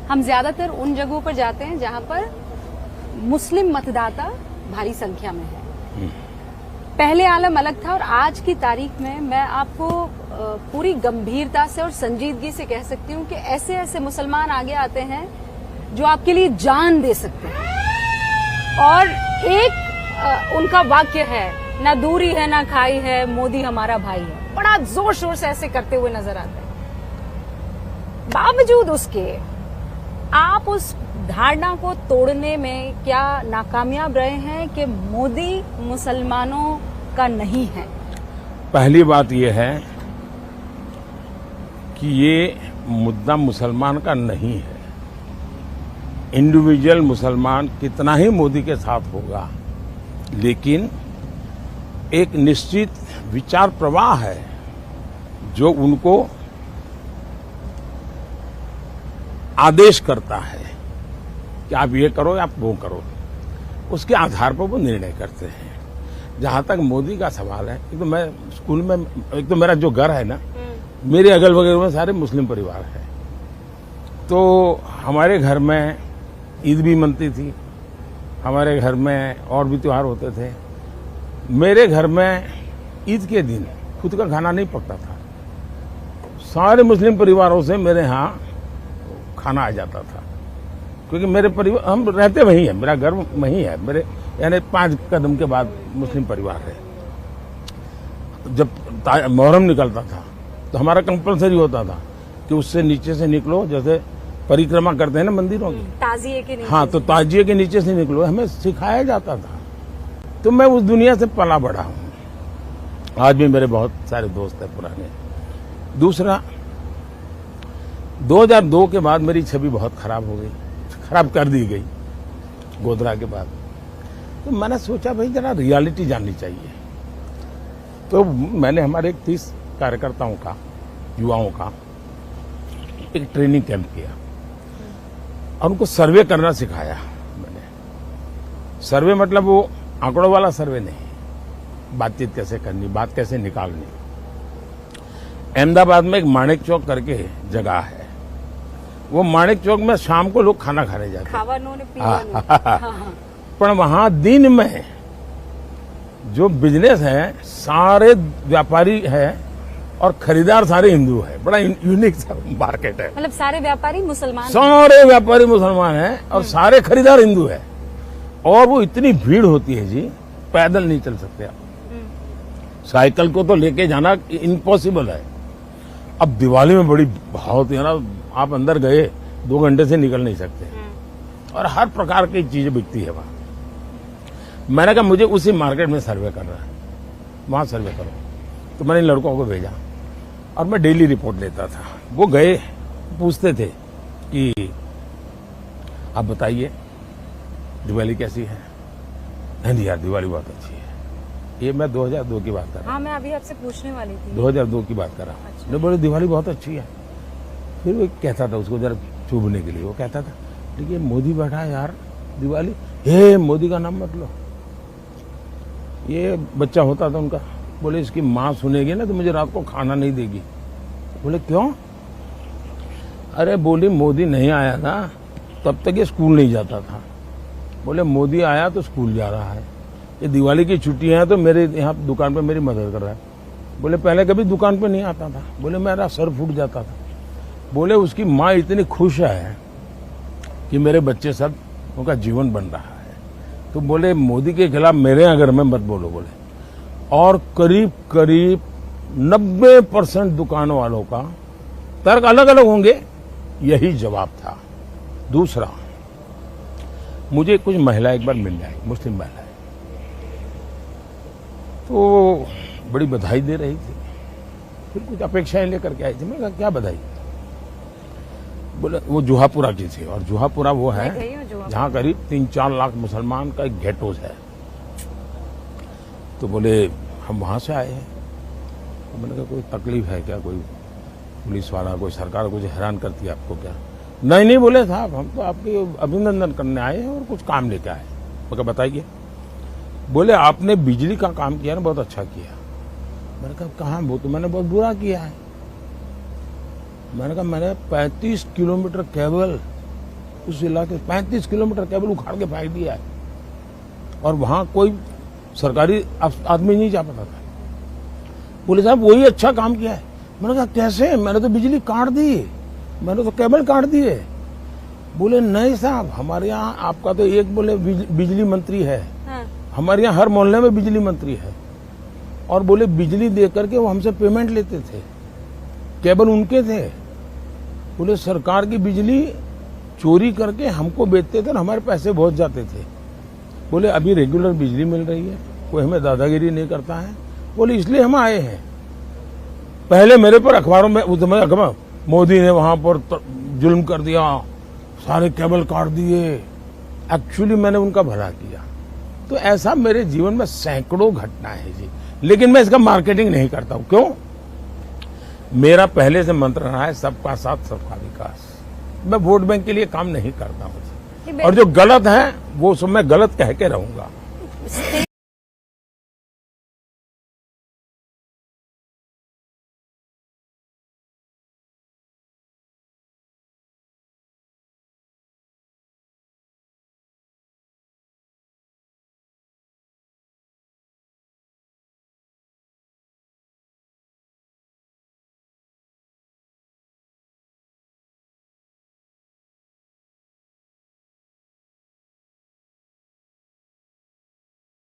हम ज्यादातर उन जगहों पर जाते हैं जहां पर मुस्लिम मतदाता भारी संख्या में है। पहले आलम अलग था और आज की तारीख में मैं आपको पूरी गंभीरता से और संजीदगी से कह सकती हूं कि ऐसे ऐसे मुसलमान आगे आते हैं जो आपके लिए जान दे सकते हैं। और एक उनका वाक्य है, ना दूरी है ना खाई है, मोदी हमारा भाई है, बड़ा जोर शोर से ऐसे करते हुए नजर आते हैं। बावजूद उसके आप उस धारणा को तोड़ने में क्या नाकामयाब रहे हैं कि मोदी मुसलमानों का नहीं है? पहली बात यह है कि ये मुद्दा मुसलमान का नहीं है। इंडिविजुअल मुसलमान कितना ही मोदी के साथ होगा, लेकिन एक निश्चित विचार प्रवाह है जो उनको आदेश करता है कि आप ये करो या आप वो करो। उसके आधार पर वो निर्णय करते हैं। जहां तक मोदी का सवाल है, एक तो मैं स्कूल में, एक तो मेरा जो घर है ना, मेरे अगल बगल में सारे मुस्लिम परिवार है। तो हमारे घर में ईद भी मनती थी, हमारे घर में और भी त्योहार होते थे। मेरे घर में ईद के दिन खुद का खाना नहीं पकता था, सारे मुस्लिम परिवारों से मेरे यहाँ खाना आ जाता था, क्योंकि मेरे परिवार, हम रहते वहीं है, मेरा घर वहीं है, मेरे यानी 5 कदम के बाद मुस्लिम परिवार है। जब मुहर्रम निकलता था तो हमारा कंपलसरी होता था कि उससे नीचे से निकलो, जैसे परिक्रमा करते हैं ना मंदिरों की, ताजिए के नीचे। हाँ, तो ताजिए के नीचे से निकलो, हमें सिखाया जाता था। तो मैं उस दुनिया से पला बढ़ा हूं। आज भी मेरे बहुत सारे दोस्त हैं पुराने। दूसरा, 2002 के बाद मेरी छवि बहुत खराब हो गई, खराब कर दी गई गोधरा के बाद। तो मैंने सोचा भाई जरा रियलिटी जाननी चाहिए। तो मैंने हमारे 30 कार्यकर्ताओं का, युवाओं का एक ट्रेनिंग कैंप किया और उनको सर्वे करना सिखाया मैंने। सर्वे मतलब वो आंकड़ों वाला सर्वे नहीं, बातचीत कैसे करनी, बात कैसे निकालनी। अहमदाबाद में एक माणिक चौक करके जगह है, वो माणिक चौक में शाम को लोग खाना खाने जाते हैं, पर वहां दिन में जो बिजनेस है सारे व्यापारी है और खरीदार सारे हिंदू है। बड़ा यूनिक मार्केट है। मतलब सारे व्यापारी मुसलमान, सारे व्यापारी मुसलमान हैं और सारे खरीदार हिंदू है। और वो इतनी भीड़ होती है जी, पैदल नहीं चल सकते आप। साइकिल को तो लेके जाना इम्पॉसिबल है। अब दिवाली में बड़ी बहुत है ना, आप अंदर गए 2 घंटे से निकल नहीं सकते और हर प्रकार की चीजें बिकती है वहां। मैंने कहा मुझे उसी मार्केट में सर्वे करना है, वहां सर्वे करो। तो मैंने इन लड़कों को भेजा और मैं डेली रिपोर्ट लेता था। वो गए, पूछते थे कि आप बताइए दिवाली कैसी है। नहीं यार, दिवाली बहुत अच्छी है। ये मैं 2002 की बात कर रहा हूँ। हाँ, मैं अभी आपसे पूछने वाली थी। 2002 की बात कर रहा हूँ। अच्छा। बोले दिवाली बहुत अच्छी है। फिर वो कहता था, उसको जरा चुभने के लिए वो कहता था, देखिए मोदी बैठा है यार, दिवाली, हे मोदी का नाम मत लो। ये बच्चा होता था उनका, बोले इसकी माँ सुनेगी ना तो मुझे रात को खाना नहीं देगी। बोले क्यों? अरे बोली मोदी नहीं आया ना तब तक ये स्कूल नहीं जाता था। बोले मोदी आया तो स्कूल जा रहा है। ये दिवाली की छुट्टियां हैं तो मेरे यहाँ दुकान पे मेरी मदद कर रहा है। बोले पहले कभी दुकान पे नहीं आता था। बोले मेरा सर फूट जाता था। बोले उसकी माँ इतनी खुश है कि मेरे बच्चे सब, उनका जीवन बन रहा है। तो बोले मोदी के खिलाफ मेरे यहाँ घर में मत बोलो। बोले और करीब करीब 90% दुकानों वालों का तर्क अलग अलग होंगे, यही जवाब था। दूसरा, मुझे कुछ महिला एक बार मिल आई, मुस्लिम महिलाएं, तो बड़ी बधाई दे रही थी। फिर कुछ अपेक्षाएं लेकर के आई थी। मैंने कहा क्या बधाई? बोले वो जुहापुरा की थी, और जुहापुरा वो है जहाँ करीब 3-4 लाख मुसलमान का एक गेटोज है। तो बोले हम वहां से आए हैं। तो मैंने कहा कोई तकलीफ है क्या, कोई पुलिस वाला, कोई सरकार कुछ हैरान करती है आपको क्या? नहीं बोले साहब, हम तो आपके अभिनंदन करने आए हैं और कुछ काम लेके आए। मैं कहा बताइए। बोले आपने बिजली का काम किया ना, बहुत अच्छा किया। मैंने कहा कहाँ? वो तो मैंने बहुत बुरा किया है। मैंने कहा मैंने 35 किलोमीटर केबल उस इलाके 35 किलोमीटर केबल उखाड़ के फेंक दिया है और वहां कोई सरकारी आदमी नहीं जा पाता था। बोले साहब वही अच्छा काम किया है। मैंने कहा कैसे? मैंने तो बिजली काट दी, मैंने तो केबल काट दिए। बोले नहीं साहब, हमारे यहाँ आपका तो एक बोले बिजली मंत्री है, हाँ। हमारे यहाँ हर मोहल्ले में बिजली मंत्री है। और बोले बिजली दे करके वो हमसे पेमेंट लेते थे, केबल उनके थे। बोले सरकार की बिजली चोरी करके हमको बेचते थे और हमारे पैसे बहुत जाते थे। बोले अभी रेगुलर बिजली मिल रही है, कोई हमें दादागिरी नहीं करता है। बोले इसलिए हम आए हैं। पहले मेरे पर अखबारों में उस समय अखबार मोदी ने वहां पर जुल्म कर दिया, सारे केबल काट दिए। एक्चुअली मैंने उनका भला किया। तो ऐसा मेरे जीवन में सैकड़ों घटनाएं हैं जी, लेकिन मैं इसका मार्केटिंग नहीं करता हूं। क्यों? मेरा पहले से मंत्र रहा है सबका साथ सबका विकास। मैं वोट बैंक के लिए काम नहीं करता हूं और जो गलत है वो सब मैं गलत कह के रहूंगा।